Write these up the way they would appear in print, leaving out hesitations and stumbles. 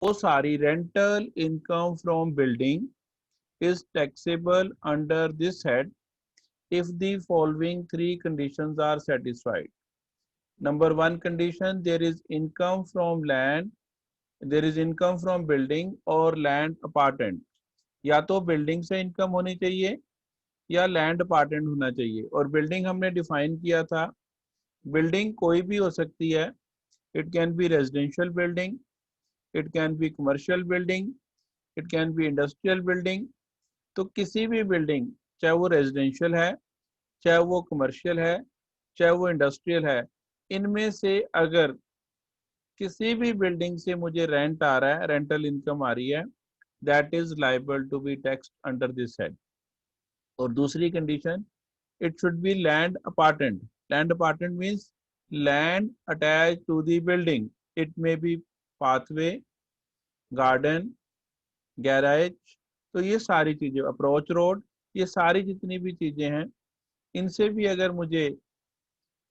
वो सारी rental income from building is taxable under this head if the following three conditions are satisfied. Number one condition, there is income from land, there is income from building or land apartment. या तो building से income होनी चाहिए या land apartment होना चाहिए। और building हमने डिफाइन किया था, बिल्डिंग कोई भी हो सकती है। It can be residential building, it can be commercial building, it can be industrial building. तो किसी भी बिल्डिंग, चाहे वो रेजिडेंशियल है, चाहे वो कमर्शियल है, चाहे वो इंडस्ट्रियल है, इनमें से अगर किसी भी बिल्डिंग से मुझे रेंट आ रहा है, रेंटल इनकम आ रही है, that is liable to be taxed under this head. और दूसरी condition, it should be land apartment. Land apartment means land attach to the building. It may be pathway, garden, garage. तो ये सारी चीजें, approach road, ये सारी जितनी भी चीजें हैं, इनसे भी अगर मुझे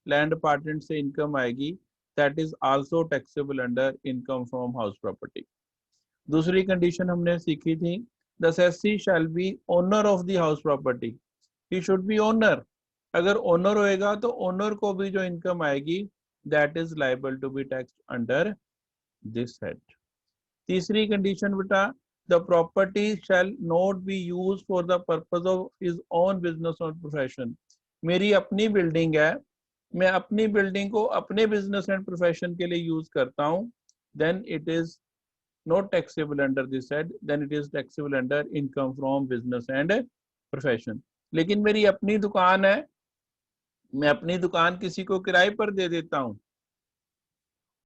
लैंड अपार्टमेंट से इनकम आएगी, that is also taxable under income from house property. दूसरी कंडीशन हमने सीखी थी, the assessee shall be owner of the house property. He should be owner. अगर ओनर होएगा तो ओनर को भी जो इनकम आएगी, that is liable to be taxed under this head. तीसरी कंडीशन बेटा, the property shall not be use for the purpose of his own business और प्रोफेशन। मेरी अपनी बिल्डिंग है, मैं अपनी बिल्डिंग को अपने बिजनेस एंड प्रोफेशन के लिए यूज करता हूं, then it is not taxable under this head, then it is taxable under income from business and profession. लेकिन मेरी अपनी दुकान है, मैं अपनी दुकान किसी को किराए पर दे देता हूं,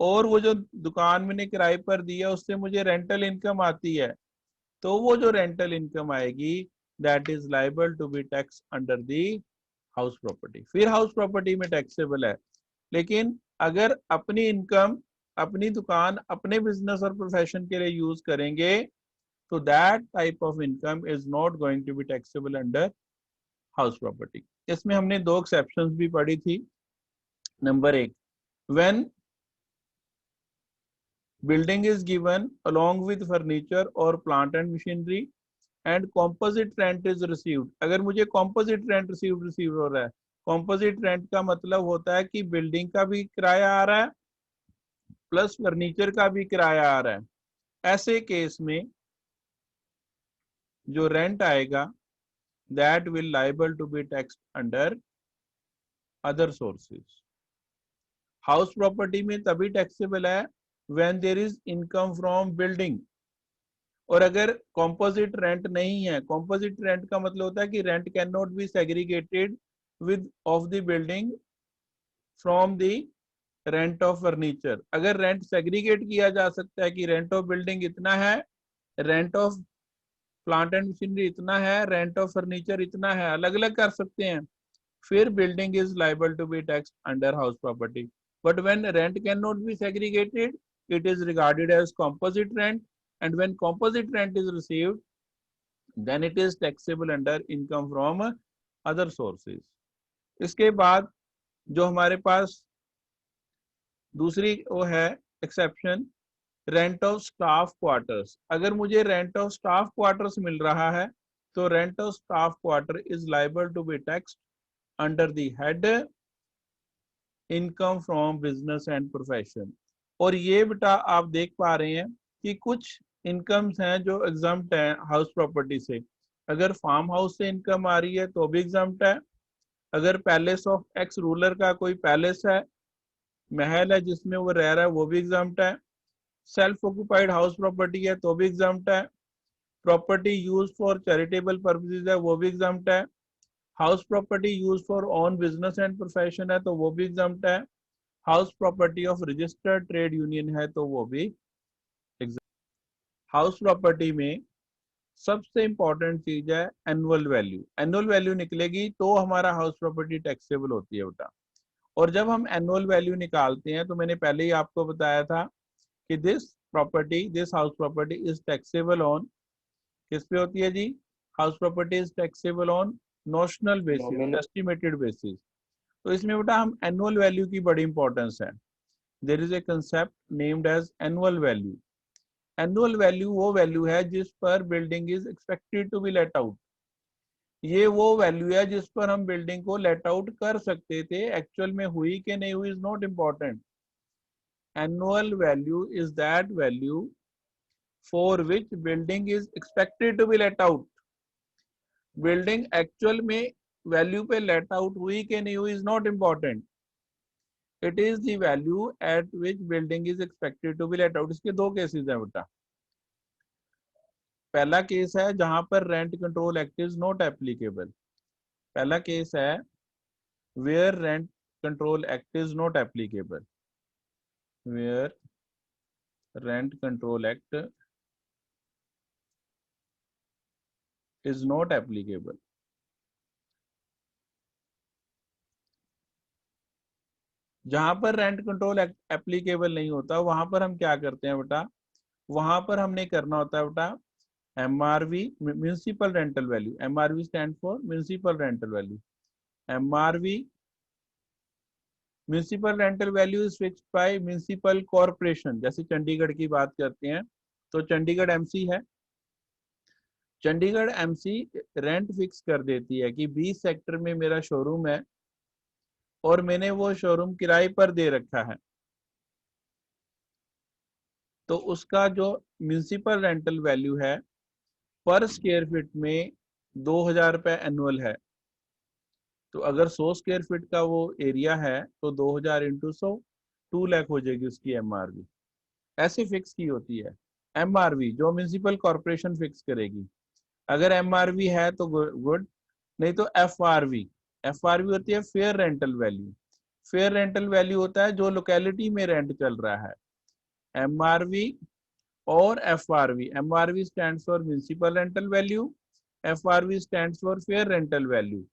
और वो जो दुकान मैंने किराए पर दिया उससे मुझे रेंटल इनकम आती है, तो वो जो रेंटल इनकम आएगी, that is liable to be tax under the house property. फिर हाउस प्रॉपर्टी में टैक्सेबल है। लेकिन अगर अपनी इनकम, अपनी दुकान अपने बिजनेस और प्रोफेशन के लिए यूज करेंगे, तो that type of income is not going to be taxable under house property. इसमें हमने दो एक्सेप्शंस भी पढ़ी थी। नंबर एक, when building is given along with furniture or plant and machinery and composite rent is received। अगर मुझे composite rent receive हो रहा है, composite rent का मतलब होता है कि बिल्डिंग का भी किराया आ रहा है प्लस फर्नीचर का भी किराया आ रहा है। ऐसे केस में जो रेंट आएगा, that will liable to be taxed under other sources. House property में तभी टैक्सेबल है when there is income from building. और अगर कॉम्पोजिट रेंट नहीं है, कॉम्पोजिट रेंट का मतलब होता है कि rent can not be segregated with of the building from the rent of furniture. अगर रेंट सेग्रीगेट किया जा सकता है कि रेंट ऑफ बिल्डिंग इतना है, rent of plant and machinery इतना है, रेंट ऑफ फर्नीचर इतना है, अलग अलग कर सकते हैं, फिर building is liable to be taxed under house property. But when rent can not be segregated, it is regarded as composite rent, and when composite rent is received, then it is taxable under income from other sources। इसके बाद जो हमारे पास दूसरी वो है exception, rent of staff quarters. अगर मुझे rent of staff quarters मिल रहा है, तो rent of staff quarter is liable to be taxed under the head income from business and profession. और ये बेटा आप देख पा रहे हैं कि कुछ इनकम्स हैं जो एग्जम्प्ट हैं हाउस प्रॉपर्टी से। अगर फार्म हाउस से इनकम आ रही है तो भी एग्जम्प्ट है। अगर पैलेस ऑफ एक्स रूलर का कोई पैलेस है, महल है जिसमें वो रह रहा है, वो भी एग्जम्प्ट है। सेल्फ ऑक्यूपाइड हाउस प्रॉपर्टी है तो भी एग्जम्प्ट है। Property use for charitable purposes है, वो भी एग्जम्प्ट है। House property use for on business and profession है तो वो भी एग्जम्प्ट है। House property of registered trade union है तो वो भी एग्जम्प्ट। हाउस प्रॉपर्टी में सबसे इंपॉर्टेंट चीज है एनुअल वैल्यू। एनुअल वैल्यू निकलेगी तो हमारा हाउस प्रॉपर्टी टैक्सेबल होती है बेटा। और जब हम एनुअल वैल्यू निकालते हैं, तो मैंने पहले ही आपको बताया था कि this property, this house property is taxable on, किस पे होती है जी? House property is taxable on notional basis, nominal. Estimated basis. तो इसमें बेटा हम एनुअल वैल्यू की बड़ी इंपॉर्टेंस है। There is a concept named as annual value. Annual value वो वैल्यू है जिस पर building is expected to be let out. ये वो वैल्यू है जिस पर हम बिल्डिंग को लेट आउट कर सकते थे, एक्चुअल में हुई कि नहीं हुई is not important. Annual value is that value for which building is expected to be let out. Building actual में वैल्यू पे लेट आउट हुई कि नहीं हुई is not important, it is the value at which building is expected to be let out. इसके दो cases हैं बेटा। पहला केस है जहां पर rent control act is not applicable. पहला केस है where rent control act is not applicable, where rent control act is not applicable. जहां पर रेंट कंट्रोल एक्ट एप्लीकेबल नहीं होता वहां पर हम क्या करते हैं बेटा, वहां पर हमने करना होता है बेटा MRV, municipal rental value. MRV stand for municipal rental value. MRV municipal rental value is fixed by municipal corporation. जैसे चंडीगढ़ की बात करते हैं तो चंडीगढ़ MC है, चंडीगढ़ MC रेंट फिक्स कर देती है कि 20 सेक्टर में मेरा शोरूम है और मैंने वो शोरूम किराए पर दे रखा है, तो उसका जो म्यूनिसिपल रेंटल वैल्यू है पर स्क्वायर फीट में 2000 रुपये एनुअल है। तो अगर 100 स्क्वायर फीट का वो एरिया है तो 2000 इंटू 100 2 लाख हो जाएगी उसकी MRV। ऐसे फिक्स की होती है MRV, जो म्यूनिसिपल कॉर्पोरेशन फिक्स करेगी। अगर MRV है तो गुड, नहीं तो FRV। FRV होती है fair rental value. Fair rental value होता है जो लोकेलिटी में रेंट चल रहा है। MRV और FRV, MRV stands for municipal rental value, FRV stands for fair rental value.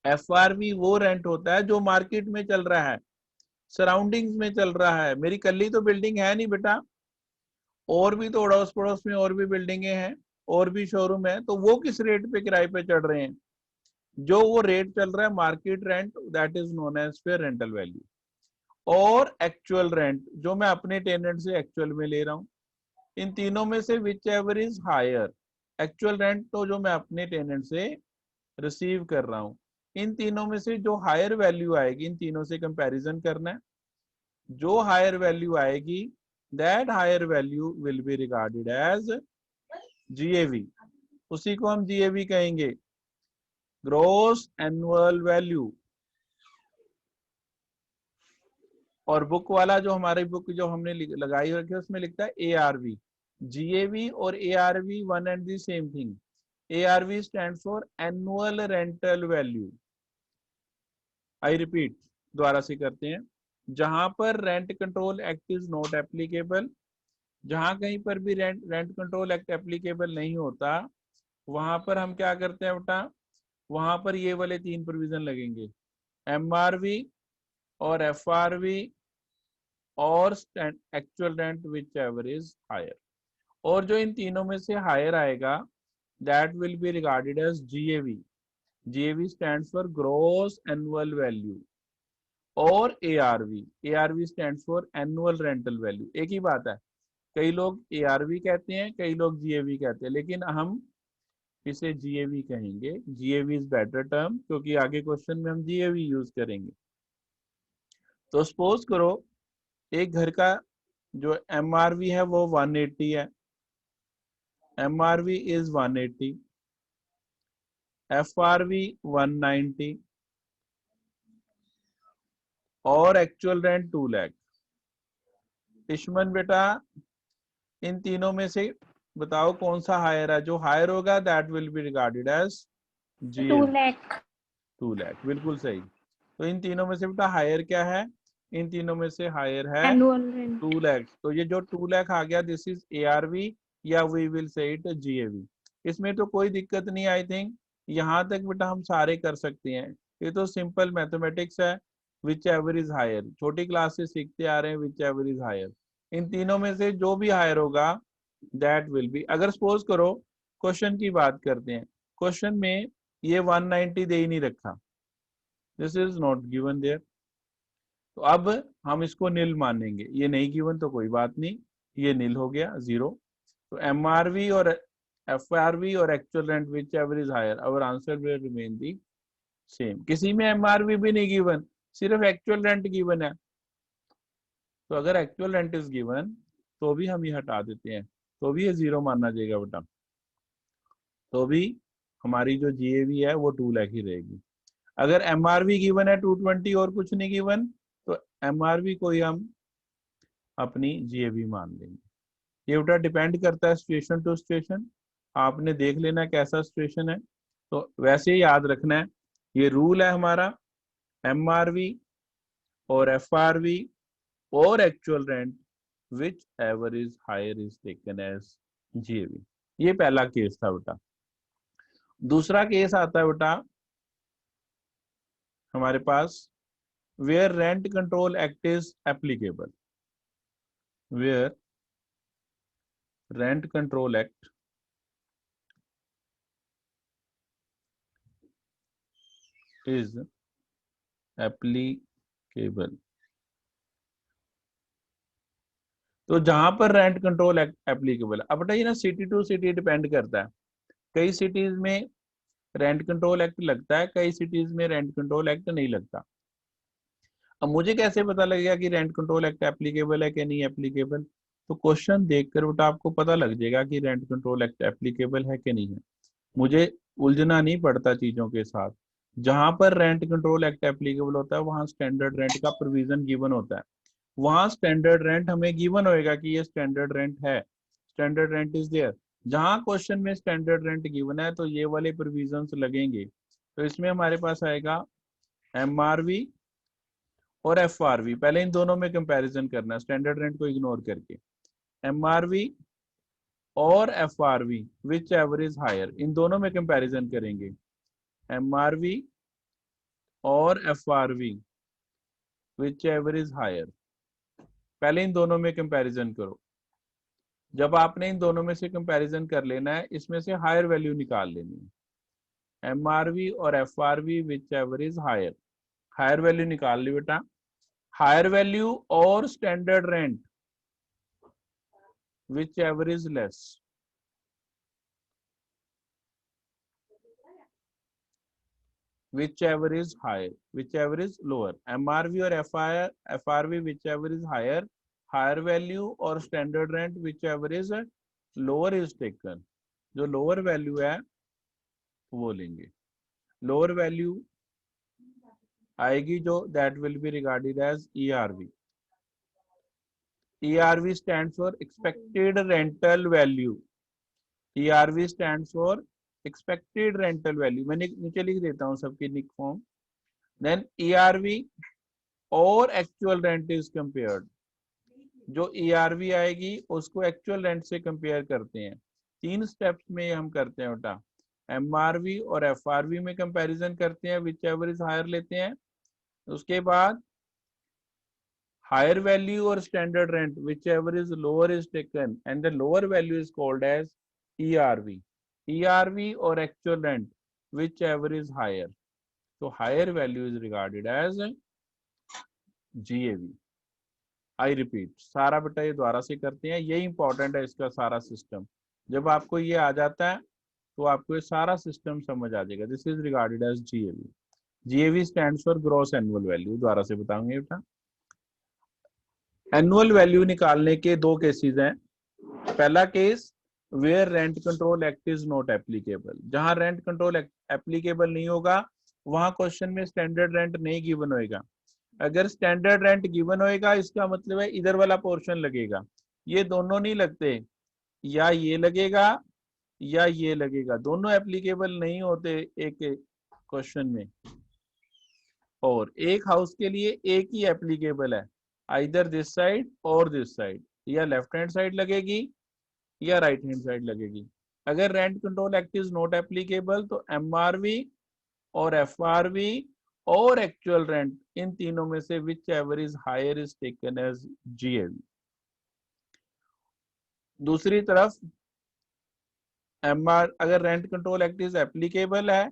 FRV वो रेंट होता है जो मार्केट में चल रहा है, सराउंडिंग्स में चल रहा है। मेरी कल्ली तो बिल्डिंग है नहीं बेटा, और भी तो अड़ोस पड़ोस में और भी बिल्डिंगे हैं और भी शोरूम है, तो वो किस रेट पे किराए पे चढ़ रहे हैं, जो वो रेट चल रहा है market rent, that is known as fair rental value. और एक्चुअल रेंट जो मैं अपने टेनेंट से एक्चुअल में ले रहा हूँ, इन तीनों में से whichever is higher. Actual rent तो जो मैं अपने टेनेंट से रिसीव कर रहा हूँ, इन तीनों में से जो हायर वैल्यू आएगी इन तीनों से कंपैरिजन करना है। जो हायर वैल्यू आएगी that higher value will be regarded as GAV। उसी को हम GAV कहेंगे, ग्रोस एनुअल वैल्यू। और बुक वाला जो हमारी बुक जो हमने लगाई रखी है उसमें लिखता है ARV। GAV और ARV one and the same thing. ARV stands for annual rental value. I repeat, दोबारा से करते हैं। जहां पर rent control act is not applicable, जहां कहीं पर भी रेंट कंट्रोल एक्ट एप्लीकेबल नहीं होता वहां पर हम क्या करते हैं बेटा, वहां पर ये वाले तीन प्रोविजन लगेंगे, MRV और FRV और actual rent whichever is higher. और जो इन तीनों में से हायर आएगा that will be regarded as GAV। GAV stands for gross annual value. और ARV stands for annual rental value. एक ही बात है, कई लोग ARV कहते हैं, कई लोग GAV कहते हैं, लेकिन हम इसे GAV कहेंगे। GAV इज बेटर टर्म क्योंकि आगे क्वेश्चन में हम GAV यूज करेंगे। तो सपोज करो एक घर का जो MRV है वो 180 है, MRV इज 180, FRV 190 और एक्चुअल रेंट 2 लाख। इश्मन बेटा इन तीनों में से बताओ कौन सा हायर है, जो हायर होगा that will be regarded as GAV। 2 lakh. 2 lakh, बिल्कुल सही। तो इन तीनों में से बेटा हायर क्या है, इन तीनों में से हायर है एनुअल रेंट। 2 लाख। तो ये जो 2 लाख आ गया दिस इज ARV या we will say it GAV। इसमें तो कोई दिक्कत नहीं आई थिंक, यहाँ तक बेटा हम सारे कर सकते हैं। ये तो सिंपल मैथमेटिक्स है, विच एवर इज हायर, छोटी क्लास से सीखते आ रहे हैं विच एवर इज हायर। इन तीनों में से जो भी हायर होगा दैट विल बी। अगर सपोज करो क्वेश्चन की बात करते हैं, क्वेश्चन में ये 190 दे ही नहीं रखा, this is not given there, तो अब हम इसको नील मानेंगे। ये नहीं गिवन तो कोई बात नहीं, ये नील हो गया, 0। तो MRV और FRV और actual rent whichever is higher, our answer will remain the same. किसी में MRV भी नहीं गिवन, सिर्फ एक्चुअल रेंट गिवन है। तो अगर एक्चुअल रेंट इज गिवन तो भी हम ये हटा देते हैं, तो भी ये 0 मानना जाएगा बेटा। तो भी हमारी जो GAV है वो 2 लाख ही रहेगी। अगर MRV गिवन है 220 और कुछ नहीं गिवन, तो MRV को ही हम अपनी GAV मान लेंगे। ये बेटा डिपेंड करता है सिचुएशन टू सिचुएशन, आपने देख लेना कैसा सिचुएशन है। तो वैसे ही याद रखना है, ये रूल है हमारा, MRV और FRV और actual rent whichever is higher is taken as GAV। ये पहला केस था बेटा। दूसरा केस आता है बेटा हमारे पास, where rent control act is applicable. Where rent control act is applicable. तो जहां पर रेंट कंट्रोल एक्ट एप्लीकेबल है, अब बेटा ये ना सिटी टू सिटी डिपेंड करता है। कई सिटीज में रेंट कंट्रोल एक्ट लगता है, कई सिटीज में रेंट कंट्रोल एक्ट नहीं लगता। अब मुझे कैसे पता लगेगा कि रेंट कंट्रोल एक्ट एप्लीकेबल है कि नहीं एप्लीकेबल? तो क्वेश्चन देखकर बेटा आपको पता लग जाएगा कि रेंट कंट्रोल एक्ट एप्लीकेबल है कि नहीं है। मुझे उलझना नहीं पड़ता चीजों के साथ। जहां पर रेंट कंट्रोल एक्ट एप्लीकेबल होता है वहां स्टैंडर्ड रेंट का प्रोविजन गिवन होता है, वहां स्टैंडर्ड रेंट हमें गिवन होएगा कि ये स्टैंडर्ड रेंट है, स्टैंडर्ड रेंट इज देयर। जहां क्वेश्चन में स्टैंडर्ड रेंट गिवन है तो ये वाले प्रोविजंस लगेंगे। तो इसमें हमारे पास आएगा MRV और FRV। पहले इन दोनों में कंपैरिजन करना है स्टैंडर्ड रेंट को इग्नोर करके। MRV और FRV whichever is higher, इन दोनों में कंपैरिजन करेंगे। MRV और FRV whichever is higher, पहले इन दोनों में कंपैरिजन करो। जब आपने इन दोनों में से कंपैरिजन कर लेना है, इसमें से हायर वैल्यू निकाल लेनी है। MRV और FRV whichever is higher, higher value निकाल ली बेटा। हायर वैल्यू और standard rent whichever is less, whichever is higher, whichever is lower। MRV और FRV whichever is higher, higher value और standard rent whichever is lower is taken। जो lower value है वो लेंगे। lower value आएगी जो that will be regarded as ERV। ERV stands for expected rental value। ERV stands for expected rental value। मैं नीचे लिख देता हूँ सबकी निक फॉर्म। देन ERV और एक्चुअल रेंट इज कंपेयर्ड। जो ERV आएगी उसको एक्चुअल रेंट से कंपेयर करते हैं। 3 स्टेप्स में हम करते हैं बेटा। MRV और FRV में कंपैरिजन करते हैं, विच एवर इज हायर लेते हैं। उसके बाद हायर वैल्यू और standard rent whichever is lower is taken and the lower value is called as ERV। ERV और actual rent whichever is higher, तो higher value is regarded as GAV। I repeat, सारा बेटा ये दोबारा से करते हैं, यही इंपॉर्टेंट है इसका सारा सिस्टम। जब आपको ये आ जाता है तो आपको ये सारा सिस्टम समझ आ जाएगा। This is regarded as GAV। GAV stands for gross annual value. दोबारा से बताऊंगे बेटा, एनुअल वैल्यू निकालने के 2 केसेस हैं। पहला case where rent control act is not applicable. जहां रेंट कंट्रोल एक्ट एप्लीकेबल नहीं होगा वहां क्वेश्चन में स्टैंडर्ड रेंट नहीं गिवन होएगा। अगर स्टैंडर्ड रेंट गिवन होएगा इसका मतलब है इधर वाला पोर्शन लगेगा। ये दोनों नहीं लगते, या ये लगेगा या ये लगेगा, दोनों एप्लीकेबल नहीं होते एक क्वेश्चन में। और एक हाउस के लिए एक ही एप्लीकेबल है, आइदर दिस साइड और दिस साइड, या लेफ्ट हैंड साइड लगेगी या राइट हैंड साइड लगेगी। अगर rent control act is not applicable तो MRV और FRV और एक्चुअल रेंट, इन तीनों में से whichever is higher is taken as GAV। दूसरी तरफ अगर rent control act is applicable है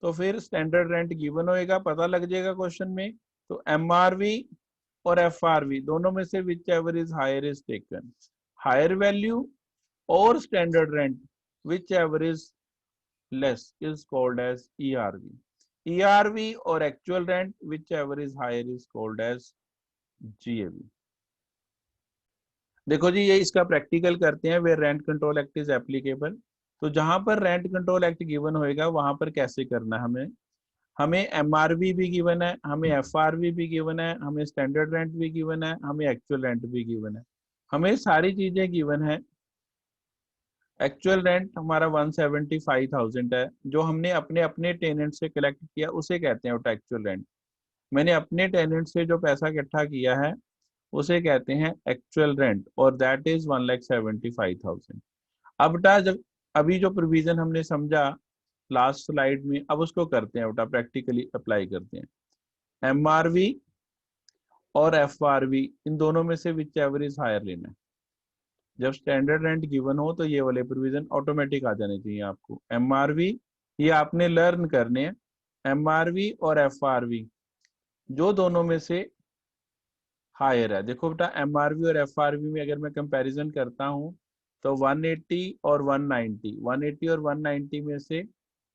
तो फिर स्टैंडर्ड रेंट गिवन होएगा, पता लग जाएगा क्वेश्चन में। तो MRV और FRV दोनों में से whichever is higher is taken. higher value or standard rent, whichever is less is called as ERV. ERV or actual rent, whichever is higher is called as GAV. देखो जी, ये इसका practical करते हैं, where rent control act is applicable. तो जहां पर rent control act given होएगा वहां पर कैसे करना है हमें एमआरवी भी गिवन है, हमें एफआरवी भी गिवन है, हमें स्टैंडर्ड रेंट भी गिवन है, हमें एक्चुअल रेंट भी गिवन है, हमें सारी चीजें गिवन है। एक्चुअल रेंट हमारा 175,000 है, जो हमने अपने अपने टेनेंट से कलेक्ट किया उसे कहते हैं एक्चुअल रेंट। मैंने अपने टेनेंट से जो पैसा इकट्ठा किया है उसे कहते हैं एक्चुअल रेंट, और दैट इज 1,75,000। अब बेटा जब अभी जो प्रोविजन हमने समझा लास्ट स्लाइड में, अब उसको करते हैं बेटा प्रैक्टिकली अप्लाई करते हैं। एमआरवी और एफआरवी, इन दोनों में से विच एवर इज हायर लेना है। जब स्टैंडर्ड रेंट गिवन हो तो ये वाले प्रोविजन ऑटोमेटिक आ जाने चाहिए आपको। एमआरवी ये आपने लर्न करने हैं, एमआरवी और एफआरवी जो दोनों में से हायर है। देखो बेटा एमआरवी और एफआरवी में अगर मैं कंपैरिजन करता हूं तो 180 और 190, 180 और 190 में से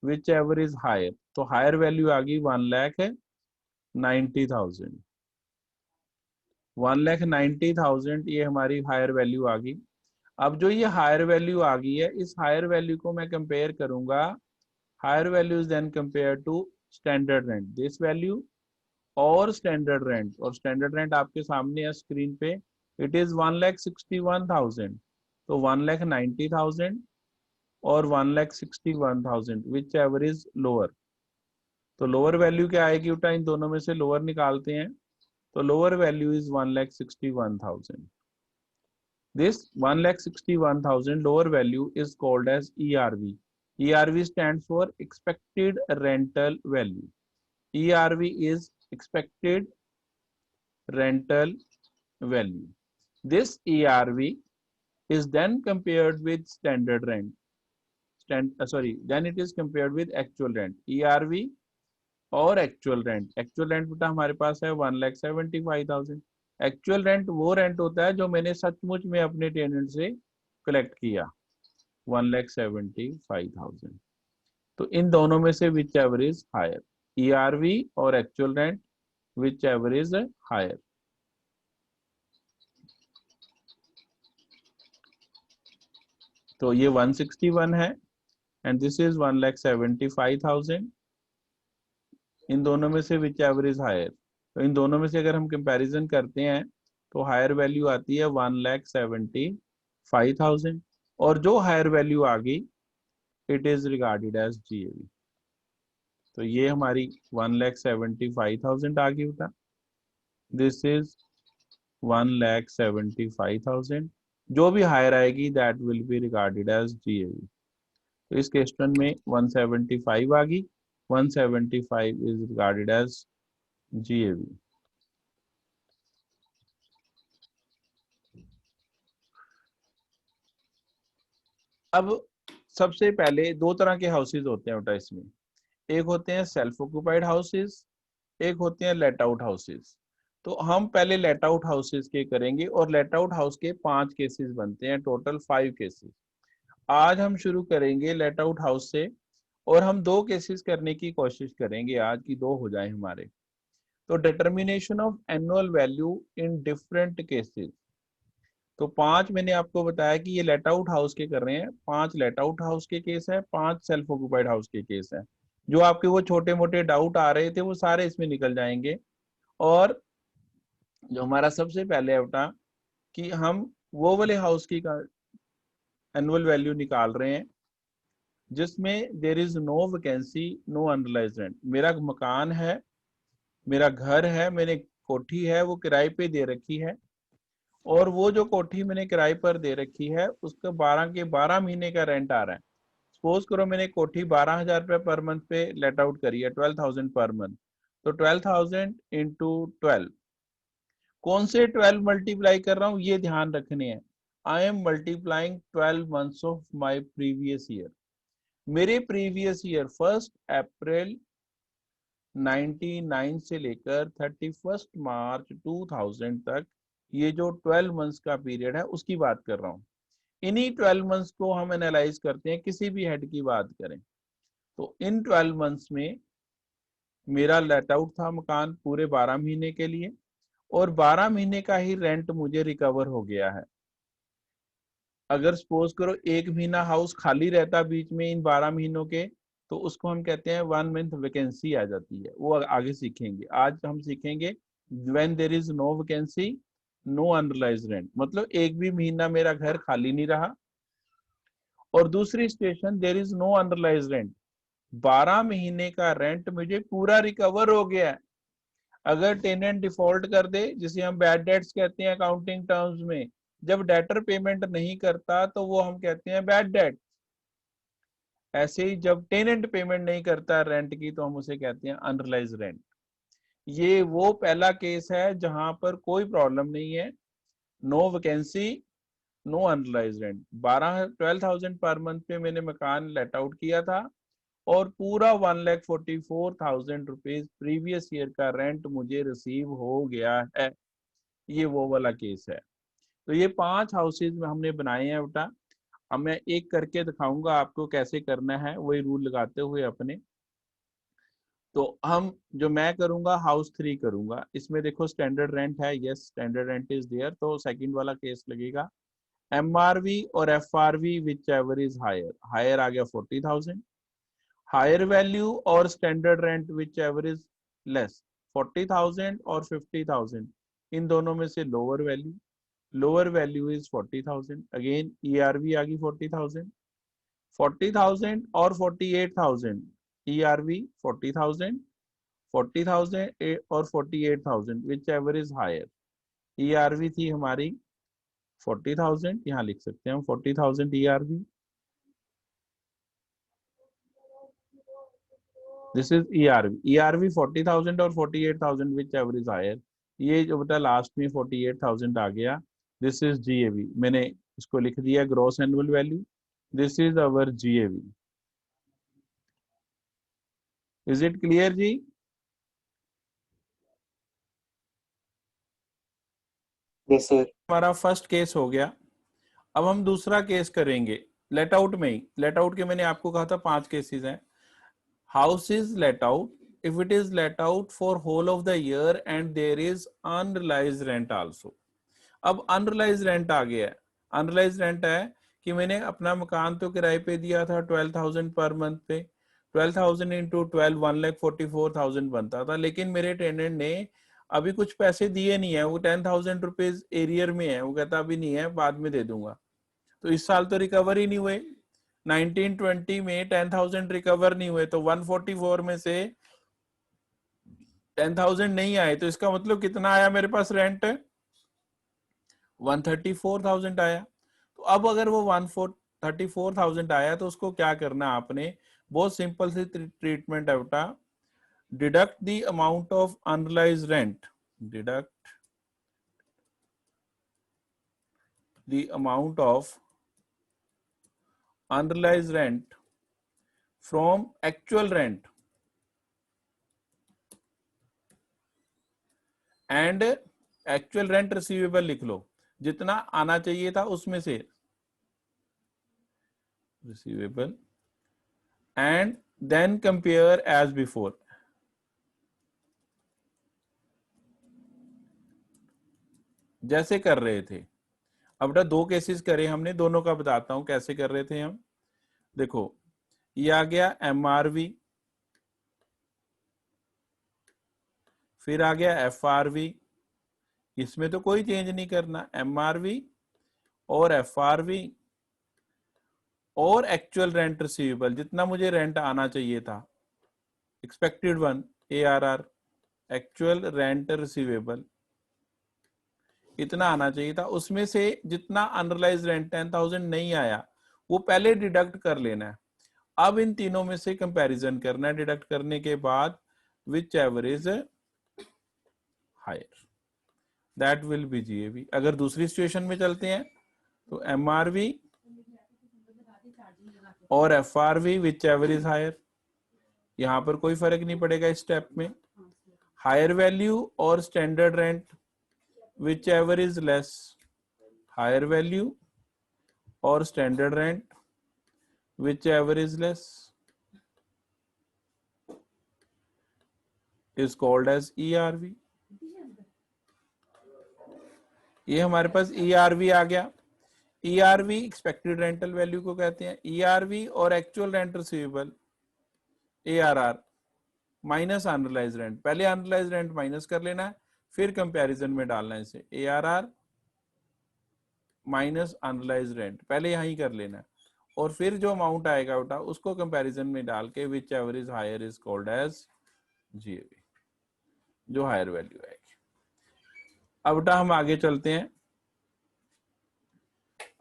विच एवर इज हायर, तो हायर वैल्यू आ गई 1,90,000। 1,90,000 ये हमारी हायर वैल्यू आ गई। अब जो ये हायर वैल्यू आ गई है, इस हायर वैल्यू को मैं कंपेयर करूंगा, higher value is then compare to standard rent, this value और स्टैंडर्ड रेंट, और स्टैंडर्ड रेंट आपके सामने है स्क्रीन पे, इट इज 1,61,000। तो 1,90,000 और 1,61,000 विच एवर इज लोअर। तो लोअर वैल्यू क्या आएगी बेटा, इन दोनों में से लोअर निकालते हैं, तो lower value is 1,61,000। This 1,61,000 lower value is called as ERV. ERV stands for expected rental value. ERV is expected rental value. This ERV is then compared with standard rent. Then it is compared with actual rent. ERV और actual rent, actual rent बेटा हमारे पास है 1,75,000। Actual rent वो rent होता है जो मैंने सचमुच में अपने टेनेंट से कलेक्ट किया, 1,75,000। तो इन दोनों में से whichever is higher, ERV और actual rent, whichever is higher. तो ये 161 है एंड दिस इज 1,75,000। इन दोनों में से विच एवर इज हायर, तो इन दोनों में से अगर हम कंपैरिजन करते हैं तो हायर वैल्यू आती है 1,75,000, और जो हायर वैल्यू आ गई it is regarded as GAV। तो ये हमारी 1,75,000 आ गई बेटा, दिस इज 1,75,000। जो भी हायर आएगी that will be regarded as GAV। तो इस क्वेश्चन में 175 आ गई, 175 is regarded as GAV। अब सबसे पहले दो तरह के हाउसेज होते हैं बेटा इसमें, एक होते हैं सेल्फ ऑक्यूपाइड हाउसेज, एक होते हैं लेट आउट हाउसेज। तो हम पहले लेट आउट हाउसेज के करेंगे, और लेट आउट हाउस के 5 केसेस बनते हैं, टोटल 5 केसेस। आज हम शुरू करेंगे लेट आउट हाउस से, और हम 2 केसेस करने की कोशिश करेंगे आज की 2 हो जाए हमारे। तो determination of annual value in different cases. तो 5 मैंने आपको बताया कि ये लेट आउट हाउस के कर रहे हैं, 5 लेट आउट हाउस के केस है, 5 सेल्फ ऑक्यूपाइड हाउस के केस है। जो आपके वो छोटे मोटे डाउट आ रहे थे वो सारे इसमें निकल जाएंगे। और जो हमारा सबसे पहले बेटा कि हम वो वाले हाउस की एनुअल वैल्यू निकाल रहे हैं जिसमें there is no vacancy, no unrealised rent. मेरा मकान है, मेरा घर है, मैंने कोठी है वो किराए पे दे रखी है, और वो जो कोठी मैंने किराए पर दे रखी है उसका 12 के 12 महीने का रेंट आ रहा है। सपोज करो मैंने कोठी 12,000 रुपये पर मंथ पे लेट आउट करी है, 12,000 पर मंथ। तो 12,000 इंटू 12, कौन से 12 मल्टीप्लाई कर रहा हूँ ये ध्यान रखने हैं। I am multiplying 12 months of my previous year. मेरे प्रीवियस ईयर 1 अप्रैल 99 से लेकर 31 मार्च 2000 तक ये जो 12 मंथ्स का पीरियड है उसकी बात कर रहा हूँ। इन्हीं 12 मंथ्स को हम एनालाइज करते हैं, किसी भी हेड की बात करें तो इन 12 मंथ्स में मेरा लेट आउट था मकान पूरे 12 महीने के लिए, और 12 महीने का ही रेंट मुझे रिकवर हो गया है। अगर सपोज करो एक महीना हाउस खाली रहता बीच में इन 12 महीनों के, तो उसको हम कहते हैं 1 मंथ वैकेंसी आ जाती है। वो आगे सीखेंगे। आज हम सीखेंगे when there is no vacancy no unrealised rent, मतलब एक भी महीना मेरा घर खाली नहीं रहा। और दूसरी situation there is no unrealised rent, 12 महीने का रेंट मुझे पूरा रिकवर हो गया है। अगर टेनेंट डिफॉल्ट कर दे, जिसे हम बैड डेट्स कहते हैं अकाउंटिंग टर्म्स में, जब डेटर पेमेंट नहीं करता तो वो हम कहते हैं बैड डेट। ऐसे ही जब टेनेंट पेमेंट नहीं करता रेंट की तो हम उसे कहते हैं अनरिलाइज्ड रेंट। ये वो पहला केस है जहां पर कोई प्रॉब्लम नहीं है, no vacancy no unrealised rent. 12,000 per month पे मैंने मकान लेट आउट किया था और पूरा 1,44,000 रुपीज प्रीवियस ईयर का रेंट मुझे रिसीव हो गया है। ये वो वाला केस है। तो ये 5 हाउसेज में हमने बनाए हैं बेटा। अब मैं एक करके दिखाऊंगा आपको कैसे करना है, वही रूल लगाते हुए अपने। तो हम जो मैं करूंगा हाउस 3 करूंगा। इसमें देखो स्टैंडर्ड रेंट है, yes standard rent is there, तो सेकंड वाला केस लगेगा। एमआरवी और FRV whichever is higher, higher आ गया 40,000। हायर वैल्यू और standard rent whichever is less, 40,000 और 50,000, इन दोनों में से lower value, lower value is 40,000। Again ERV आ गई 40,000, 40,000 और 48,000, ईआरवी 40,000, 40,000 और 48,000 whichever is higher. ERV थी हमारी 40,000, यहाँ लिख सकते हैं हम 40,000 ERV. This is ERV, ERV 40,000 और 48,000 विच एवर इज हायर। ये जो बेटा लास्ट में 48,000 आ गया, दिस इज जीएवी। मैंने इसको लिख दिया gross annual value, this is our GAV. Is it clear ji? Yes sir. हमारा फर्स्ट केस हो गया। अब हम दूसरा केस करेंगे लेट आउट में ही। लेट आउट के मैंने आपको कहा था 5 केसेस हैं। House is let out if it is let out for whole of the year and there is unrealised rent also. अब अनरिलाइज्ड रेंट आ गया है। अनरिलाइज्ड रेंट है कि मैंने अपना मकान तो किराए पे दिया था 12,000 पर मंथ पे, 12,000 इंटू 12 1,44,000 बनता था, लेकिन मेरे टेनेंट ने अभी कुछ पैसे दिए नहीं है, वो 10,000 रुपीज एरियर में है, वो कहता अभी नहीं है बाद में दे दूंगा। तो इस साल तो रिकवर ही नहीं हुए, 1920 में 10,000 रिकवर नहीं हुए, तो 144 में से 10,000 नहीं आए, तो इसका मतलब कितना आया मेरे पास रेंट, 134,000 आया। तो अब अगर वो 134,000 आया तो उसको क्या करना आपने, बहुत सिंपल सी ट्रीटमेंट है बेटा। Deduct the amount of unrealised rent, deduct the amount of unrealised rent from actual rent and actual rent receivable लिख लो, जितना आना चाहिए था उसमें से receivable, and then compare as before. जैसे कर रहे थे। अब बेटा 2 केसेस करे हमने, दोनों का बताता हूं कैसे कर रहे थे हम। देखो ये आ गया एमआरवी, फिर आ गया एफआरवी, इसमें तो कोई चेंज नहीं करना, एमआरवी और एफआरवी और एक्चुअल रेंट रिसीवेबल, जितना मुझे रेंट आना चाहिए था, expected one ARR, actual rent receivable इतना आना चाहिए था, उसमें से जितना अनरिलाइज रेंट 10,000 नहीं आया वो पहले डिडक्ट कर लेना है। अब इन तीनों में से कंपैरिजन करना है, डिडक्ट करने के बाद whichever is higher that will be GAV. अगर दूसरी सिचुएशन में चलते हैं तो एमआरवी और FRV whichever is higher, यहां पर कोई फर्क नहीं पड़ेगा इस स्टेप में। हायर वैल्यू और standard rent whichever is less higher value, और standard rent whichever is less is called as ERV। ये हमारे पास ERV आ गया। ERV एक्सपेक्टेड रेंटल वैल्यू को कहते हैं। ERV और actual rent receivable ARR minus unrealised rent. पहले unrealised rent minus कर लेना है, फिर कंपैरिजन में डालना है इसे। ARR माइनस अनरिलाइज रेंट पहले यहां ही कर लेना है, और फिर जो अमाउंट आएगा बेटा उसको कंपैरिजन में डाल के whichever is higher is called as GAV, जो हायर वैल्यू आएगी। अब बेटा हम आगे चलते हैं।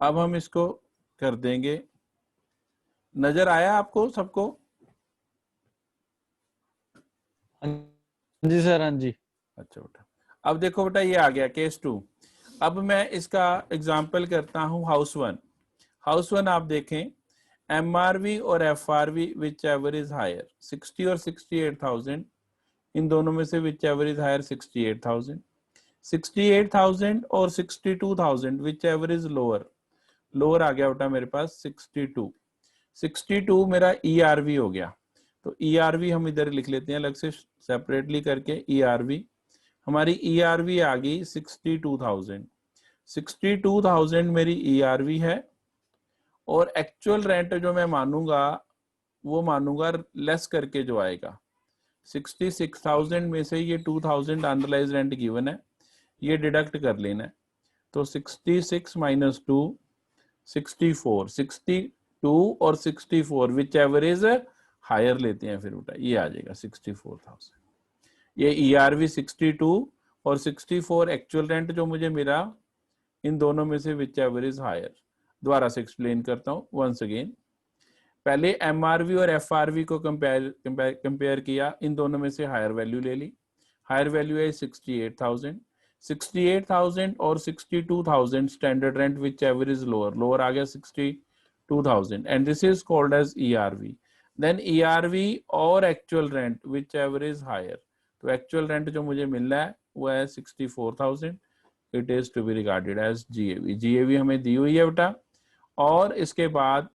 अब हम इसको कर देंगे। नजर आया आपको सबको? हाँ जी सर, हाँ जी। अच्छा बेटा, अब देखो बेटा ये आ गया केस 2। अब मैं इसका एग्जाम्पल करता हूं हाउस 1। हाउस 1 आप देखें, MRV और FRV whichever is higher, 60 और 68,000, इन दोनों में से विच एवर इज हायर 68,000। 68,000 और 62,000 whichever is lower, lower आ गया बेटा मेरे पास 62। 62 मेरा ERV हो गया, तो ERV हम इधर लिख लेते हैं अलग से सेपरेटली करके। ERV हमारी ERV आ गई 62,000। 62,000 मेरी ERV है, और एक्चुअल रेंट जो मैं मानूंगा वो मानूंगा लेस करके जो आएगा। 66,000 में से ये 2,000 अनरिलाइज रेंट गिवन है, ये डिडक्ट कर लेना है। तो 66 माइनस 2 64, 62 और 64 विच एवर इज हायर लेते हैं फिर बेटा, ये आ जाएगा 64,000। ये ERV 62 और 64 एक्चुअल रेंट जो मुझे मिला, इन दोनों में से विच एवर इज हायर। दोबारा से एक्सप्लेन करता हूं वंस अगेन। पहले MRV और FRV को कंपेयर किया, इन दोनों में से हायर वैल्यू ले ली। हायर वैल्यू है 68,000। 68,000 और 62,000 standard rent whichever is lower, lower आ गया 62,000, and this is called as ERV। Then ERV और actual rent whichever is higher, तो एक्चुअल रेंट जो मुझे मिल रहा है वो है 64,000, it is to be regarded as GAV। GAV हमें दी हुई है बेटा, और इसके बाद